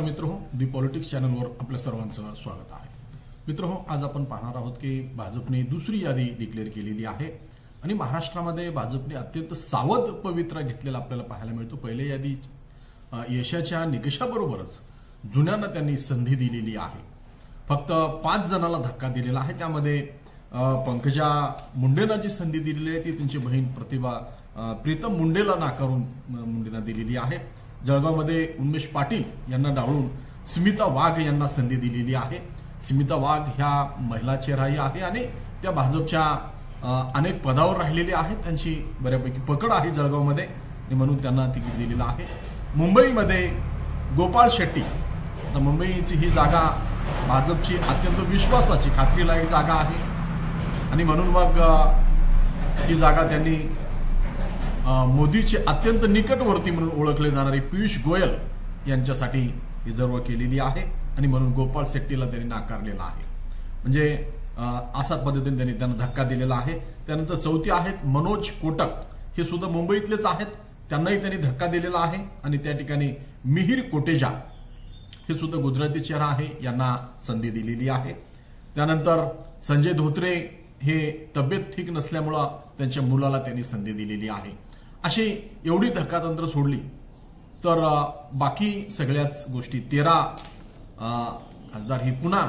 मित्रहो, दी पॉलिटिक्स चॅनलवर आपल्या सर्वांचं स्वागत आहे। मित्रहो, आज आपण पाहणार आहोत की भाजपने दुसरी यादी डिक्लेअर केलेली आहे आणि महाराष्ट्रामध्ये भाजपने अत्यंत सावध पवित्रा घेतलेला आपल्याला पाहायला मिळतो। पहिल्या यादी यशाच्या निकषाबरोबरच जुन्यांना त्यांनी संधी दिलेली आहे। फक्त 5 जणांना धक्का दिलेला आहे। त्यामध्ये पंकजा मुंडेंना जी संधी दिलेली आहे ती त्यांची बहीण प्रीतम मुंडेला नाकारून मुंडेंना दिलेली आहे। जळगावमध्ये उन्मेष पाटील यांना डावळून स्मिता वाघ यांना संधी दिलेली आहे। स्मिता वाघ ह्या महिला चेहराही आहे आणि त्या भाजपच्या अनेक पदावर राहिलेल्या आहेत। त्यांची बऱ्यापैकी पकड आहे जळगावमध्ये आणि म्हणून त्यांना तिकीट दिलेलं आहे। मुंबईमध्ये गोपाळ शेट्टी, आता मुंबईची ही जागा भाजपची अत्यंत विश्वासाची खात्रीलायक जागा आहे आणि म्हणून मग ही जागा त्यांनी मोदीचे अत्यंत निकटवर्ती म्हणून ओळखले जाणारे पियुष गोयल यांच्यासाठी रिझर्व केलेली आहे आणि म्हणून गोपाळ शेट्टीला त्यांनी नाकारलेला आहे। म्हणजे अशा पद्धतीने त्यांनी धक्का दिलेला आहे। त्यानंतर चौथी आहेत मनोज कोटक, हे सुद्धा मुंबईतलेच आहेत, त्यांनाही त्यांनी धक्का दिलेला आहे आणि त्या ठिकाणी मिहिर कोटेजा हे सुद्धा गुजराती चेहरा आहे, यांना संधी दिलेली आहे। त्यानंतर संजय धोत्रे हे तब्येत ठीक नसल्यामुळे त्यांच्या मुलाला त्यांनी संधी दिलेली आहे। अशी एवढी धक्कातंत्र सोडली तर बाकी सगळ्याच गोष्टी 13 खासदार ही पुन्हा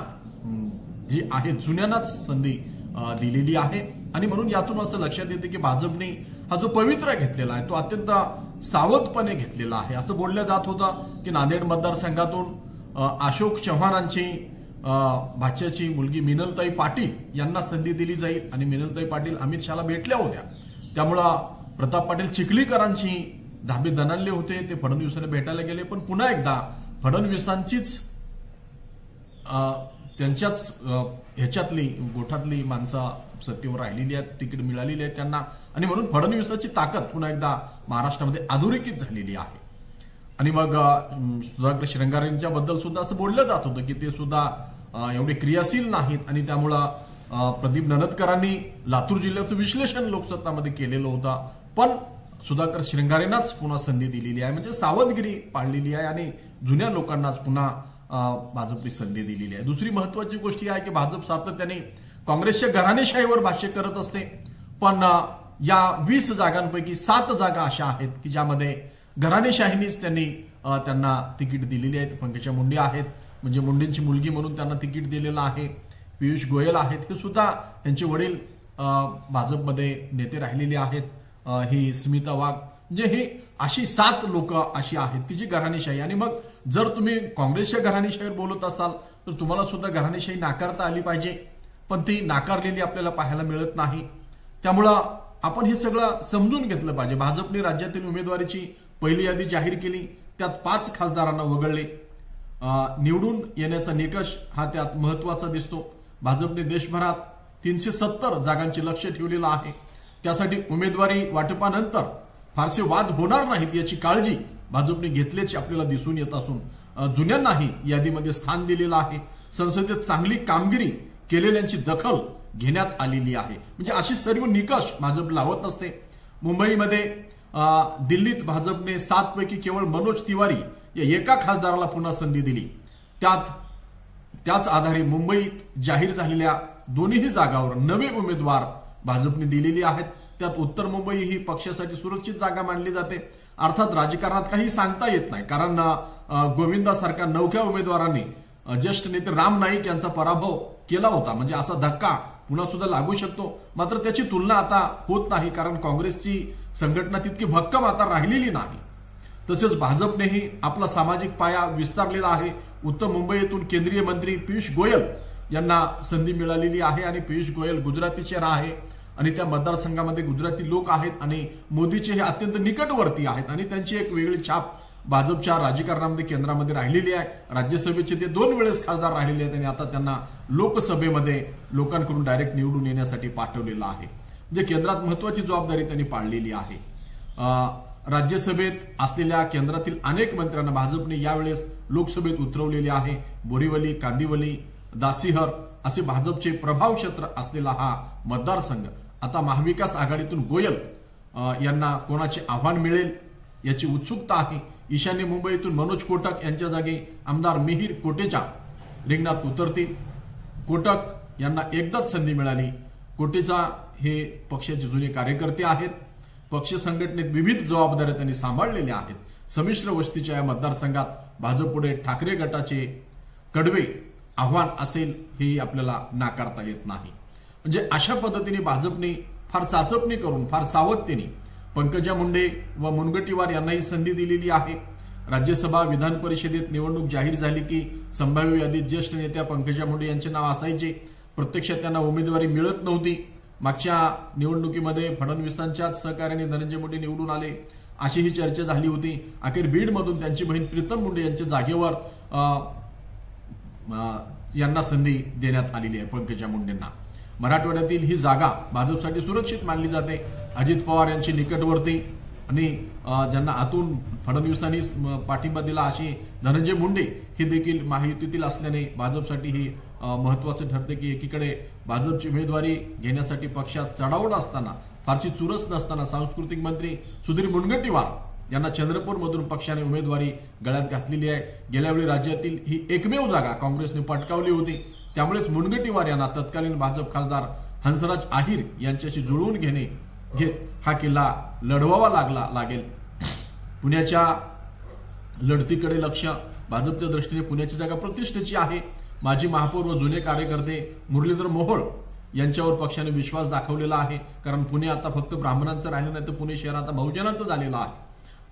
जी आहे जुन्यांनाच संधी दिलेली आहे आणि म्हणून यातून असं लक्षात येते की भाजपने हा जो पवित्रा घेतलेला आहे तो अत्यंत सावधपणे घेतलेला आहे। असं बोललं जात होतं की नांदेड मतदारसंघातून अशोक चव्हाणांची भाच्याची मुलगी मिनलताई पाटील यांना संधी दिली जाईल आणि मिनलताई पाटील अमित शहाला भेटल्या होत्या, त्यामुळं प्रताप पाटील चिखलीकरांची धाबे दणाणले होते, ते फडणवीसांना भेटायला गेले। पण पुन्हा एकदा फडणवीसांचीच त्यांच्याच ह्याच्यातली गोठातली माणसं सत्तेवर राहिलेली आहेत, तिकीट मिळालेली आहे त्यांना आणि म्हणून फडणवीसाची ताकद पुन्हा एकदा महाराष्ट्रामध्ये अधोरेखित झालेली आहे। आणि मग सुधाकर श्रंगारेंच्या बद्दल सुद्धा असं बोललं जात होतं की ते सुद्धा एवढे क्रियाशील नाहीत आणि त्यामुळं प्रदीप ननदकरांनी लातूर जिल्ह्याचं विश्लेषण लोकसत्तामध्ये केलेलं होतं, पण सुधाकर श्रंगारेंनाच पुन्हा संधी दिलेली आहे। म्हणजे सावधगिरी पाळलेली आहे आणि जुन्या लोकांनाच पुन्हा भाजपने संधी दिलेली आहे। दुसरी महत्वाची गोष्ट ही आहे की भाजप सातत्याने काँग्रेसच्या घराणेशाहीवर भाष्य करत असते, पण या 20 जागांपैकी 7 जागा अशा आहेत की ज्यामध्ये घराणेशाहीनेच त्यांना तिकीट दिलेली आहे। पंकजा मुंडे आहेत, म्हणजे मुंडेंची मुलगी म्हणून त्यांना तिकीट दिलेलं आहे। पियुष गोयल आहेत, हे सुद्धा त्यांचे वडील भाजपमध्ये नेते राहिलेले आहेत। ही स्मिता वाघ, म्हणजे हे अशी 7 लोक अशी आहेत की जी घराणेशाही, आणि मग जर तुम्ही काँग्रेसच्या घराणेशाहीवर बोलत असाल तर तुम्हाला सुद्धा घराणेशाही नाकारता आली पाहिजे, पण ती नाकारलेली आपल्याला पाहायला मिळत नाही। त्यामुळं आपण हे सगळं समजून घेतलं पाहिजे। भाजपने राज्यातील उमेदवारीची पहिली यादी जाहीर केली, त्यात 5 खासदारांना वगळले। निवडून येण्याचा निकष हा त्यात महत्वाचा दिसतो। भाजपने देशभरात 370 जागांचे लक्ष्य ठेवलेलं आहे, त्यासाठी उमेदवारी वाटपानंतर फारसे वाद होणार नाहीत याची काळजी भाजपने घेतल्याची आपल्याला दिसून येत असून जुन्यांनाही यादीमध्ये स्थान दिलेलं आहे। संसदेत चांगली कामगिरी केलेल्यांची दखल घेण्यात आलेली आहे। म्हणजे अशी सर्व निकष भाजप लावत असते। मुंबईमध्ये दिल्लीत भाजपने 7 पैकी केवळ मनोज तिवारी या एका खासदाराला पुन्हा संधी दिली। त्याच आधारे मुंबईत जाहीर झालेल्या दोन्ही जागावर नवे उमेदवार भाजपने दिलेली आहेत। त्यात उत्तर मुंबई ही पक्षासाठी सुरक्षित जागा मानली जाते। अर्थात राजकारणात काही सांगता येत नाही, कारण गोविंदासारख्या नवख्या उमेदवारांनी ज्येष्ठ नेते राम नाईक यांचा पराभव केला होता, म्हणजे असा धक्का पुन्हा सुद्धा लागू शकतो। मात्र त्याची तुलना आता होत नाही, कारण काँग्रेसची संघटना तितकी भक्कम आता राहिलेली नाही। तसेच भाजपनेही आपला सामाजिक पाया विस्तारलेला आहे। उत्तर मुंबईतून केंद्रीय मंत्री पियुष गोयल यांना संधी मिळालेली आहे आणि पियुष गोयल गुजराती चेहरा आहे आणि त्या मतदारसंघामध्ये गुजराती लोक आहेत आणि मोदीचे हे अत्यंत निकटवर्ती आहेत आणि त्यांची एक वेगळी छाप भाजपच्या राजकारणामध्ये केंद्रामध्ये राहिलेली आहे। राज्यसभेचे ते 2 वेळेस खासदार राहिलेले आहेत आणि आता त्यांना लोकसभेमध्ये लोकांकडून डायरेक्ट निवडून येण्यासाठी पाठवलेलं आहे। म्हणजे केंद्रात महत्वाची जबाबदारी त्यांनी पाळलेली आहे। राज्यसभेत असलेल्या केंद्रातील अनेक मंत्र्यांना भाजपने यावेळेस लोकसभेत उतरवलेले आहे। बोरीवली, कांदिवली, दासिहर असे भाजपचे प्रभाव क्षेत्र असलेला हा मतदारसंघ आता महाविकास आघाडीतून गोयल यांना कोणाचे आव्हान मिळेल याची उत्सुकता आहे। ईशान्य मुंबईतून मनोज कोटक यांच्या जागी आमदार मिहीर कोटेचा रिंगणात उतरतील। कोटक यांना एकदाच संधी मिळाली। कोटेचा हे पक्षाचे जुने कार्यकर्ते आहेत। पक्ष संघटनेत विविध जबाबदाऱ्या त्यांनी सांभाळलेल्या आहेत। संमिश्र वस्तीच्या या मतदारसंघात भाजपपुढे ठाकरे गटाचे कडवे आव्हान असेल हे आपल्याला नाकारता येत नाही। म्हणजे अशा पद्धतीने भाजपने फार चाचपणी करून फार सावधतेने पंकजा मुंडे व मुनगंटीवार यांनाही संधी दिलेली आहे। राज्यसभा विधान परिषदेत निवडणूक जाहीर झाली की संभाव्य यादीत ज्येष्ठ नेत्या पंकजा मुंडे यांचे नाव असायचे। प्रत्यक्षात त्यांना उमेदवारी मिळत नव्हती। मागच्या निवडणुकीमध्ये फडणवीसांच्या सहकार्याने धनंजय मुंडे निवडून आले अशी ही चर्चा झाली होती। अखेर बीडमधून त्यांची बहीण प्रीतम मुंडे यांच्या जागेवर यांना संधी देण्यात आलेली आहे पंकजा मुंडेंना। मराठवाड्यातील ही जागा भाजपसाठी सुरक्षित मानली जाते। अजित पवार यांचे निकटवर्ती आणि ज्यांना आतून फडणवीसांनी पाठिंबा दिला अशी धनंजय मुंडे हे देखील महायुतीतील असल्याने भाजपसाठी ही महत्त्वाचे ठरते की एकीकडे भाजपची उमेदवारी घेण्यासाठी पक्षात चढाओढ असताना फारशी चुरस नसताना सांस्कृतिक मंत्री सुधीर मुनगंटीवार यांना चंद्रपूरमधून पक्षाने उमेदवारी गळ्यात घातलेली आहे। गेल्या वेळी राज्यातील ही एकमेव जागा काँग्रेसने पटकावली होती। त्यामुळेच मुनगंटीवार यांना तत्कालीन भाजप खासदार हंसराज आहिर यांच्याशी जुळवून घेत हा किल्ला लढवावा लागेल। पुण्याच्या लढतीकडे लक्ष भाजपच्या दृष्टीने पुण्याची जागा प्रतिष्ठेची आहे। माजी महापौर व जुने कार्यकर्ते मुरलीधर मोहोळ यांच्यावर पक्षाने विश्वास दाखवलेला आहे। कारण पुणे आता फक्त ब्राह्मणांचं राहिलं नाही तर पुणे शहर आता बहुजनांचं झालेलं आहे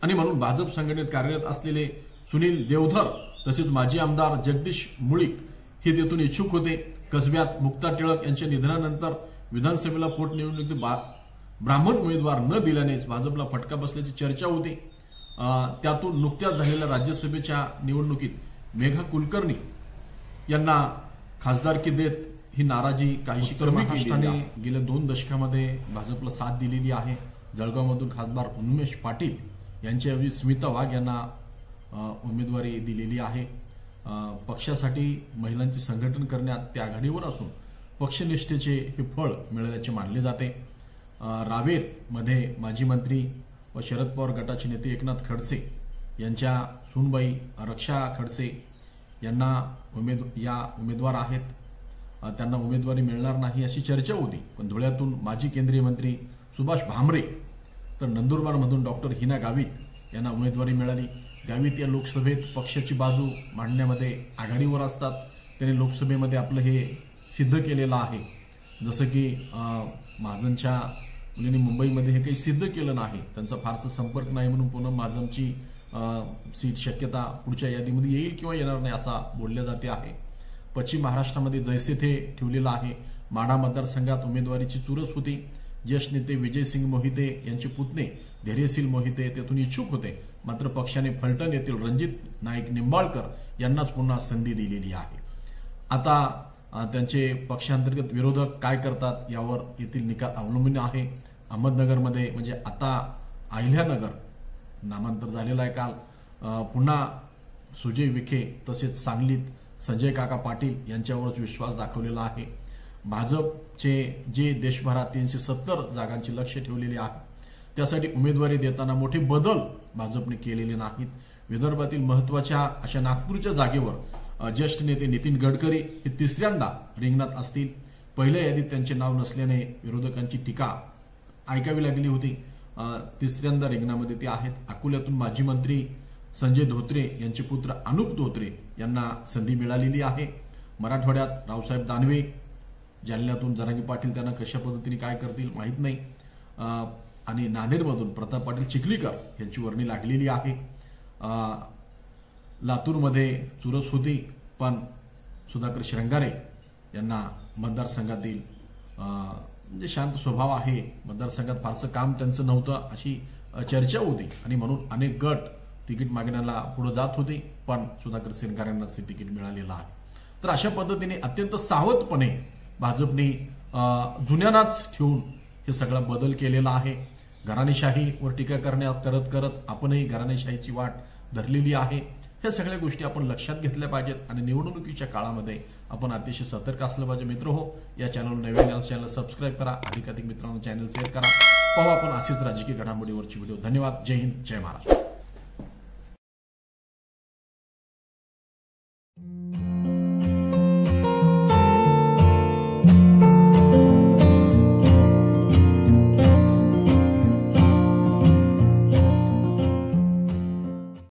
आणि म्हणून भाजप संघटनेत कार्यरत असलेले सुनील देवधर तसेच माजी आमदार जगदीश मुळीक हे तेथून इच्छुक होते। कसब्यात मुक्ता टिळक यांच्या निधनानंतर विधानसभेला पोटनिवडणुकीत ब्राह्मण उमेदवार न दिल्यानेच भाजपला फटका बसल्याची चर्चा होती। त्यातून नुकत्याच झालेल्या राज्यसभेच्या निवडणुकीत मेघा कुलकर्णी यांना खासदारकी देत ही नाराजी काहीशी कमी केली। गेल्या 2 दशकामध्ये भाजपला साथ दिलेली आहे। जळगावमधून खासदार उन्मेष पाटील यांच्याऐवजी स्मिता वाघ यांना उमेदवारी दिलेली आहे। पक्षासाठी महिलांचे संघटन करण्यात त्या आघाडीवर असून पक्षनिष्ठेचे हे फळ मिळाल्याचे मानले जाते। रावेरमध्ये माजी मंत्री व शरद पवार गटाचे नेते एकनाथ खडसे यांच्या सूनबाई रक्षा खडसे यांना उमेदवार आहेत। त्यांना उमेदवारी मिळणार नाही अशी चर्चा होती। पण धुळ्यातून माजी केंद्रीय मंत्री सुभाष भामरे तर नंदुरबारमधून डॉक्टर हिना गावित यांना उमेदवारी मिळाली। गावित या लोकसभेत पक्षाची बाजू मांडण्यामध्ये आघाडीवर असतात। त्यांनी लोकसभेमध्ये आपलं हे सिद्ध केलेलं आहे। जसं की महाजनच्या मुलींनी मुंबईमध्ये हे काही सिद्ध केलं नाही। त्यांचा फारसा संपर्क नाही म्हणून पुन्हा महाजनची सीट शक्यता पुढच्या यादीमध्ये येईल किंवा येणार नाही असा बोलल्या जाते आहे। पश्चिम महाराष्ट्रामध्ये जैसे थे ठेवलेला आहे। माढा मतदारसंघात उमेदवारीची चुरस होती। ज्येष्ठ नेते विजयसिंग मोहिते यांचे पुतणे धैर्यशील मोहिते तेथून इच्छुक होते। मात्र पक्षाने फलटण येथील रणजित नाईक निंबाळकर यांनाच पुन्हा संधी दिलेली आहे। आता त्यांचे पक्षांतर्गत विरोधक काय करतात यावर येथील निकाल अवलंबून आहे। अहमदनगरमध्ये म्हणजे आता अहिल्यानगर नामांतर झालेलं आहे काल। पुन्हा सुजय विखे तसेच सांगलीत संजय काका पाटील यांच्यावरच विश्वास दाखवलेला आहे। भाजपचे जे देशभरात 370 जागांचे लक्ष्य ठेवलेले आहे त्यासाठी उमेदवारी देताना मोठे बदल भाजपने केलेले नाहीत। विदर्भातील महत्त्वाच्या अशा नागपूरच्या जागेवर ज्येष्ठ नेते नितीन गडकरी हे तिसऱ्यांदा रिंगणात असतील। पहिल्या यादीत त्यांचे नाव नसल्याने विरोधकांची टीका ऐकावी लागली होती। तिसऱ्यांदा रिंगणामध्ये ते आहेत। अकोल्यातून माजी मंत्री संजय धोत्रे यांचे पुत्र अनुप धोत्रे यांना संधी मिळालेली आहे। मराठवाड्यात रावसाहेब दानवे, जालन्यातून जरांगे पाटील त्यांना कशा पद्धतीने काय करतील माहीत नाही। आणि नांदेडमधून प्रताप पाटील चिखलीकर यांची वर्णी लागलेली आहे। लातूरमध्ये चुरस होती पण सुधाकर श्रंगारे यांना मतदारसंघातील म्हणजे शांत स्वभाव आहे, मतदारसंघात फारसं काम त्यांचं नव्हतं अशी चर्चा होती आणि म्हणून अनेक गट तिकीट मागण्याला पुढे जात होते पण सुधाकर श्रंगारेंनाच हे तिकीट मिळालेलं आहे। तर अशा पद्धतीने अत्यंत सावधपणे भाजपने जुन्यानाच ठेवून हे सगळा बदल केलेला आहे। घराणेशाहीवर टीका करत करत आपणही घराणेशाहीची वाट धरलेली आहे। ह्या सगळ्या गोष्टी आपण लक्षात घेतल्या पाहिजेत आणि निवडणुकीच्या काळामध्ये आपण अतिशय सतर्क असलं पाहिजे। मित्र हो, या चॅनल नवीन चॅनल सबस्क्राईब करा, अधिकाधिक मित्रांना चॅनल शेअर करा। पाहू आपण असेच राजकीय घडामोडीवरची व्हिडिओ। धन्यवाद। जय हिंद, जय महाराष्ट्र।